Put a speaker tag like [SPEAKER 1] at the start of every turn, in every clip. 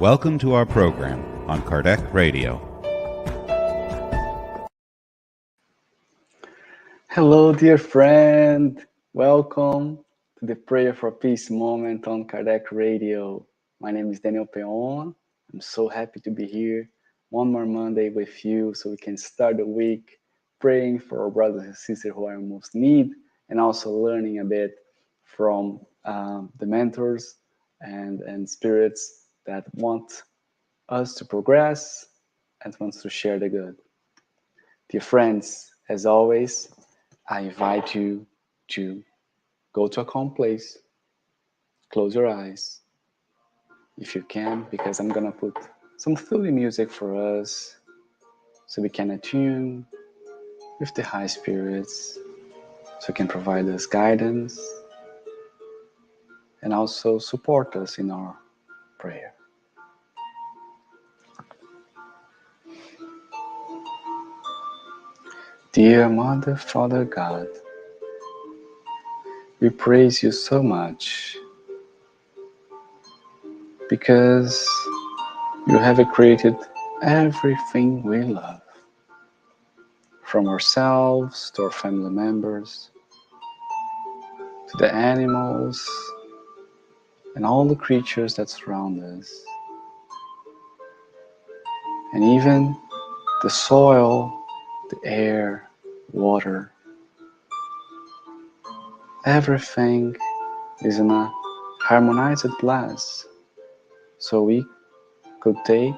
[SPEAKER 1] Welcome to our program on Kardec Radio.
[SPEAKER 2] Hello, dear friend. Welcome to the Prayer for Peace moment on Kardec Radio. My name is Peon. I'm so happy to be here one more Monday with you so we can start the week praying for our brothers and sisters who are in most need and also learning a bit from the mentors and spirits that want us to progress and wants to share the good. Dear friends, as always, I invite you to go to a calm place, close your eyes, if you can, because I'm gonna put some soothing music for us so we can attune with the high spirits, so it can provide us guidance and also support us in our prayer. Dear Mother, Father God, we praise you so much because you have created everything we love, from ourselves to our family members, to the animals and all the creatures that surround us, and even the soil, the air, water. Everything is in a harmonized glass, so we could take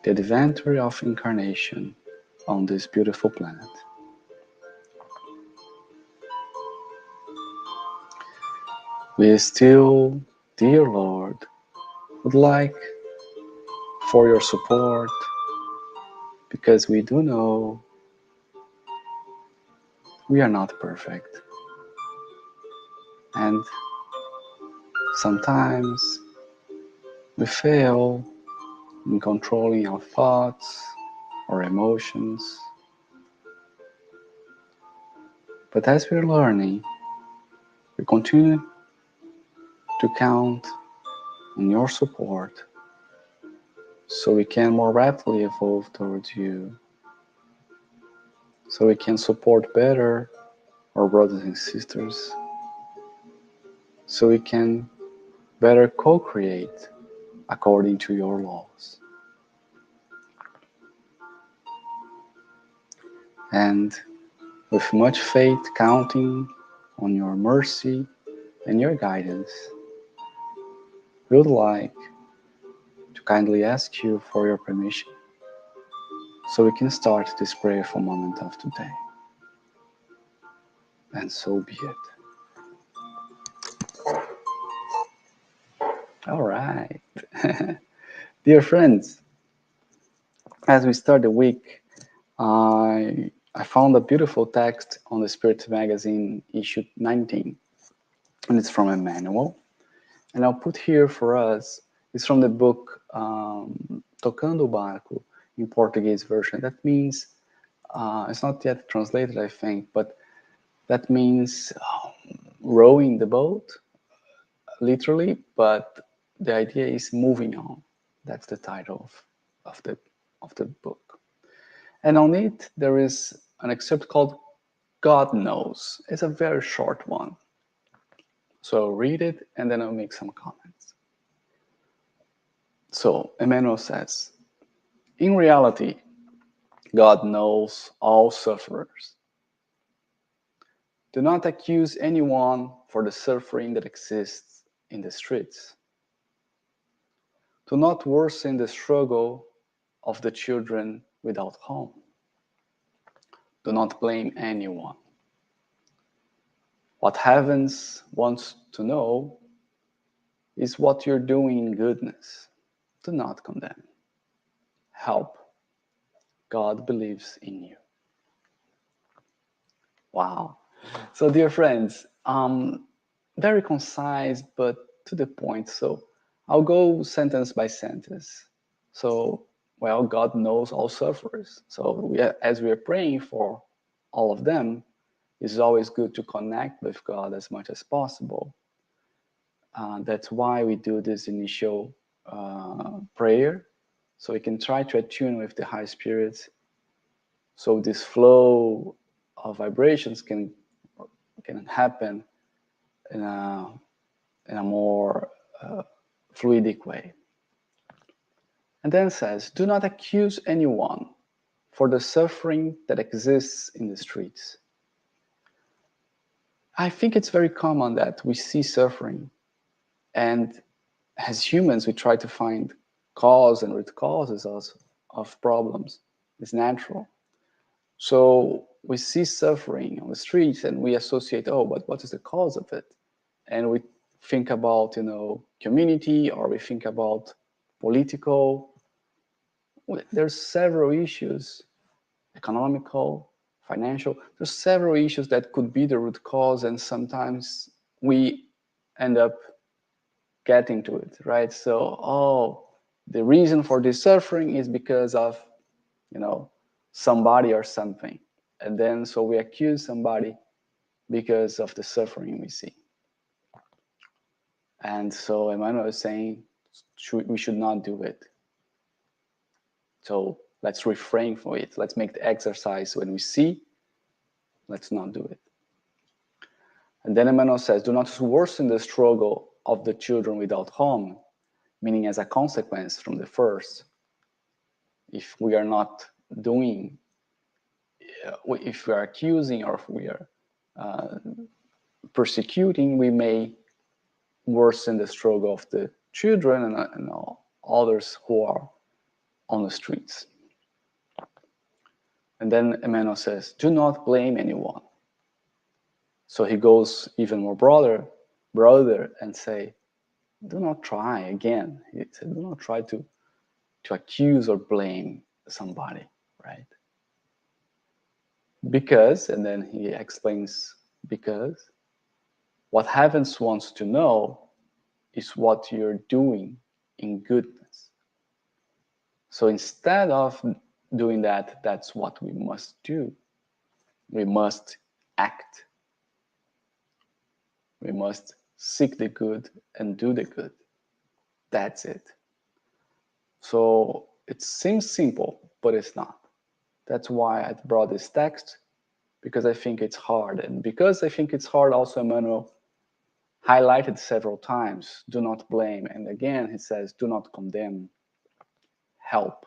[SPEAKER 2] the adventure of incarnation on this beautiful planet. We still, dear Lord, would like for your support, because we do know we are not perfect. And sometimes we fail in controlling our thoughts or emotions. But as we're learning, we continue to count on your support so we can more rapidly evolve towards you, so we can support better our brothers and sisters, so we can better co-create according to your laws. And with much faith, counting on your mercy and your guidance, we would like to kindly ask you for your permission so we can start this prayerful moment of today. And so be it. All right. Dear friends, as we start the week, I found a beautiful text on the Spiritist Magazine, issue 19, and it's from Emmanuel. And I'll put here for us, it's from the book Tocando, barco, in Portuguese version. That means, it's not yet translated, I think, but that means rowing the boat, literally, but the idea is moving on. That's the title of the book. And on it, there is an excerpt called God Knows. It's a very short one. So I'll read it and then I'll make some comments. So Emmanuel says, in reality, God knows all sufferers. Do not accuse anyone for the suffering that exists in the streets. Do not worsen the struggle of the children without home. Do not blame anyone. What heavens wants to know is what you're doing in goodness. Do not condemn. Help. God believes in you. Wow. So, dear friends, very concise, but to the point. So I'll go sentence by sentence. So, well, God knows all sufferers. So as we are praying for all of them, it's always good to connect with God as much as possible. That's why we do this initial prayer, so we can try to attune with the high spirits, so this flow of vibrations can happen in a more fluidic way. And then it says, do not accuse anyone for the suffering that exists in the streets. I think it's very common that we see suffering, and as humans we try to find cause and root causes of problems. It's natural. So we see suffering on the streets and we associate, oh, but what is the cause of it? And we think about, community, or we think about political. There's several issues, economical, financial. There's several issues that could be the root cause, and sometimes we end up getting to it, right? So, the reason for this suffering is because of, somebody or something. And then so we accuse somebody because of the suffering we see. And so Emmanuel is saying we should not do it. So let's refrain from it. Let's make the exercise when we see, let's not do it. And then Emmanuel says, do not worsen the struggle of the children without home, meaning as a consequence from the first. If we are not doing, if we are accusing, or if we are persecuting, we may worsen the struggle of the children and all others who are on the streets. And then Emmanuel says, do not blame anyone. So he goes even more broader and say, do not try again. He said, do not try to accuse or blame somebody, right? Because, and then he explains, because what heavens wants to know is what you're doing in goodness. So instead of doing that, that's what we must do. We must act. We must seek the good and do the good. That's it. So it seems simple, but it's not. That's why I brought this text, because I think it's hard. And because I think it's hard, also Emmanuel highlighted several times, do not blame. And again, he says, do not condemn, help.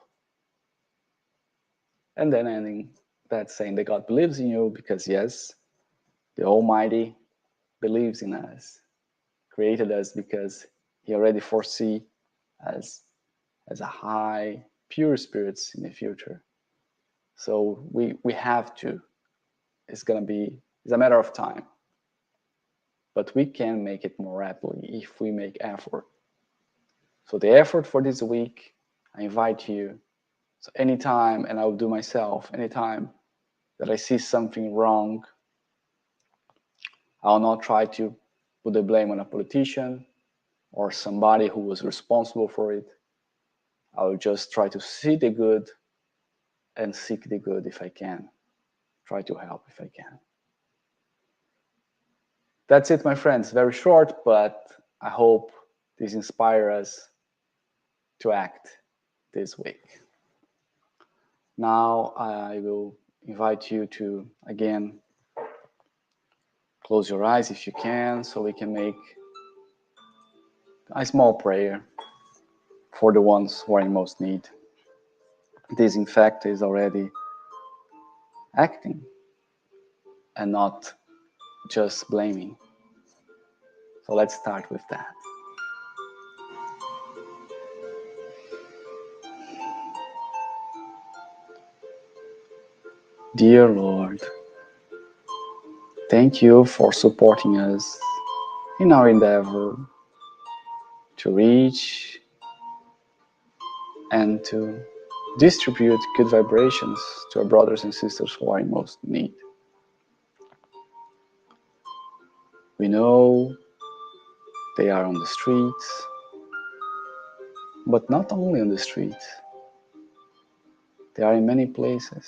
[SPEAKER 2] And then ending that saying that God believes in you, because yes, the Almighty believes in us, created us because he already foresee us as a high, pure spirits in the future. So we have to. It's a matter of time. But we can make it more rapidly if we make effort. So the effort for this week, I invite you. So anytime, and I'll do myself, anytime that I see something wrong, I'll not try to put the blame on a politician or somebody who was responsible for it. I'll just try to see the good and seek the good if I can. Try to help if I can. That's it, my friends. Very short, but I hope this inspires us to act this week. Now I will invite you to, again, close your eyes if you can, so we can make a small prayer for the ones who are in most need. This, in fact, is already acting and not just blaming. So let's start with that. Dear Lord, thank you for supporting us in our endeavor to reach and to distribute good vibrations to our brothers and sisters who are in most need. We know they are on the streets, but not only on the streets. They are in many places.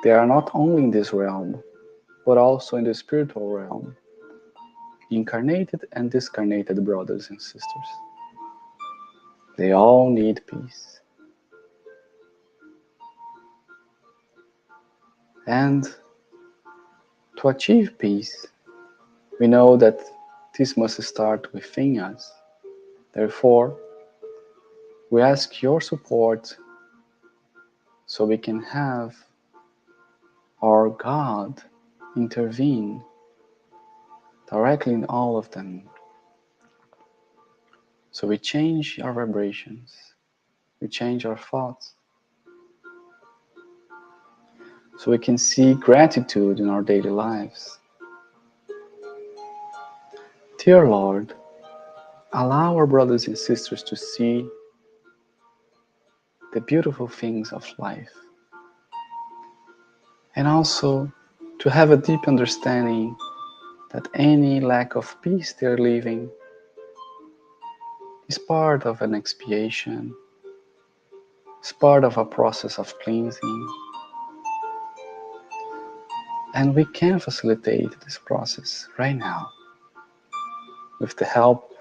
[SPEAKER 2] They are not only in this realm, but also in the spiritual realm, incarnated and discarnated brothers and sisters. They all need peace. And to achieve peace, we know that this must start within us. Therefore, we ask your support so we can have our God intervene directly in all of them. So we change our vibrations, we change our thoughts, so we can see gratitude in our daily lives. Dear Lord, allow our brothers and sisters to see the beautiful things of life, and also to have a deep understanding that any lack of peace they're living is part of an expiation, is part of a process of cleansing, and we can facilitate this process right now with the help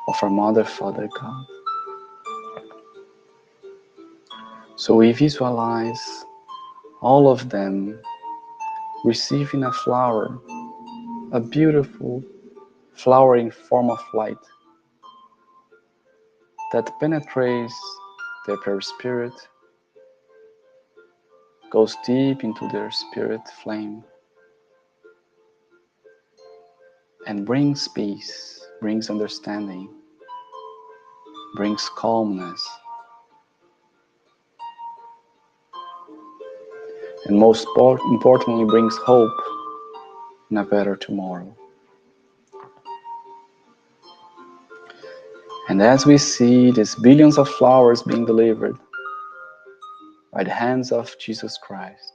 [SPEAKER 2] of our Mother, Father, God. So we visualize all of them receiving a flower, a beautiful flower in form of light that penetrates their perispirit, goes deep into their spirit flame, and brings peace, brings understanding, brings calmness, and most importantly brings hope in a better tomorrow. And as we see these billions of flowers being delivered by the hands of Jesus Christ,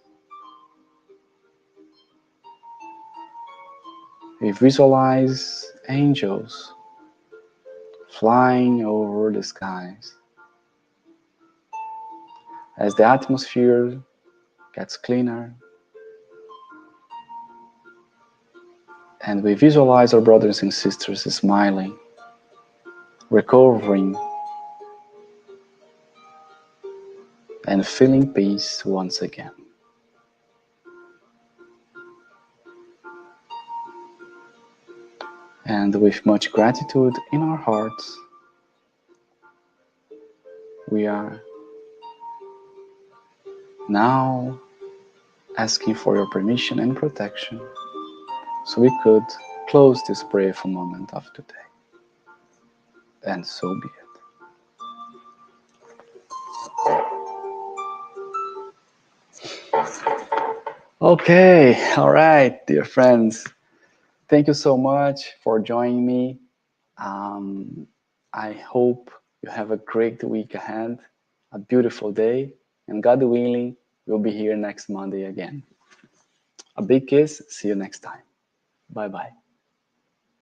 [SPEAKER 2] we visualize angels flying over the skies. As the atmosphere gets cleaner, and we visualize our brothers and sisters smiling, recovering, and feeling peace once again. And with much gratitude in our hearts, we are now asking for your permission and protection so we could close this prayerful moment of today. And so be it. Okay, all right, dear friends. Thank you so much for joining me. I hope you have a great week ahead, a beautiful day, and God willing, we'll be here next Monday again. A big kiss. See you next time. Bye-bye.